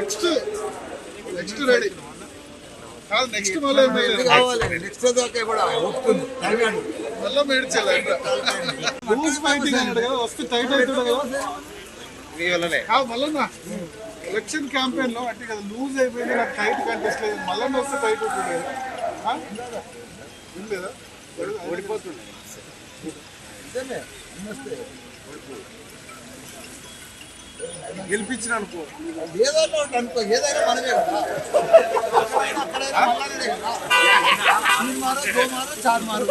next next ready కాదు next మళ్ళీ కావాలి నెక్స్ట్ దాకా కూడా వస్తుంది మళ్ళీ మేడ్చాలి లూజ్ ఫైటింగ్ అన్నాడు కదా వస్తే టైట్ అవుతాడు కదా కాదు మళ్ళా ఎలక్షన్ క్యాంపెయిన్ లో అంటే కదా లూజ్ అయిపోయింది నాకు టైట్ కంటెస్ట్ లేదు మళ్ళీ వస్తే టైట్ అవుతుంది కదా లేదా ఓడిపోతుంది గెలిపించిన అనుకో ఏదైనా అనుకో ఏదైనా మనమే కదా చార్ మారు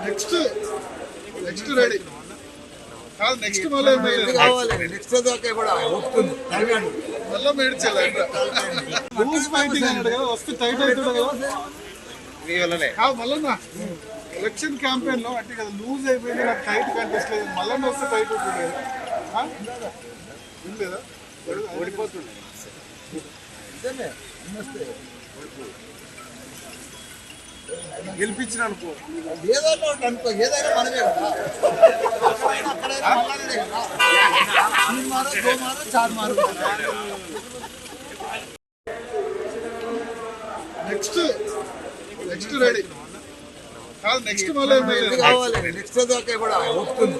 నెక్స్ట్ నెక్స్ట్ రెడీ కాదు నెక్స్ట్ మళ్ళీ కావాలి నెక్స్ట్ దాకా కూడా వస్తుంది మళ్ళీ మేడ్చాలి లూజ్ ఫైటింగ్ అన్నాడు కదా వస్తే టైట్ అవుతాడు కదా కాదు మళ్ళా ఎలక్షన్ క్యాంపెయిన్ లో అంటే కదా లూజ్ అయిపోయింది నాకు టైట్ కంటెస్ట్ లేదు మళ్ళీ వస్తే టైట్ అవుతుంది కదా లేదా ఓడిపోతుంది గెలిపించిన అనుకో ఏదైనా అనుకో ఏదైనా మనమే కదా చార్ మారు నెక్స్ట్ నెక్స్ట్ రెడీ కాదు నెక్స్ట్ మళ్ళీ కావాలి నెక్స్ట్ దాకా కూడా వస్తుంది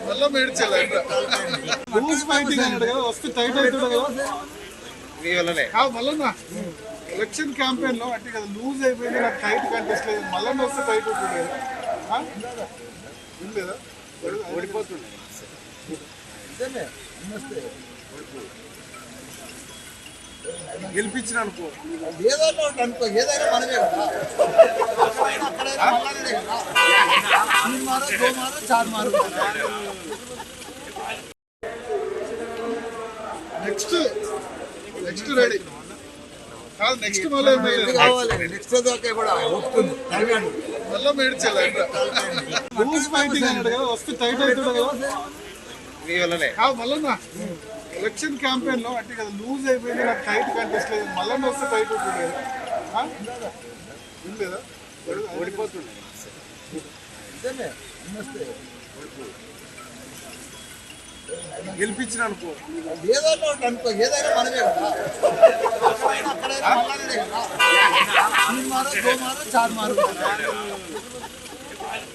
మళ్ళీ మేడ్చాలి లూజ్ ఫైటింగ్ అన్నాడు కదా వస్తే టైట్ అవుతాడు కదా కాదు మళ్ళా ఎలక్షన్ క్యాంపెయిన్ లో అంటే కదా లూజ్ అయిపోయింది నాకు టైట్ కంటెస్ట్ లేదు మళ్ళీ వస్తే టైట్ అవుతుంది కదా లేదా ఓడిపోతుంది గెలిపించిన అనుకో ఏదైనా అనుకో ఏదైనా మనమే కదా చార్ మారు నెక్స్ట్ నెక్స్ట్ రెడీ కాదు నెక్స్ట్ మళ్ళీ కావాలి నెక్స్ట్ దాకా కూడా వస్తుంది మళ్ళీ మేడ్చాలి లూజ్ ఫైటింగ్ అన్నాడు కదా వస్తే టైట్ అవుతాడు కదా కాదు మళ్ళా ఎలక్షన్ క్యాంపెయిన్ లో అంటే కదా లూజ్ అయిపోయింది నాకు టైట్ కంటెస్ట్ లేదు మళ్ళీ వస్తే టైట్ అవుతుంది కదా లేదా ఓడిపోతుంది గెలిపించిన అనుకో ఏదైనా అనుకో ఏదైనా మనమే కదా చార్ మారు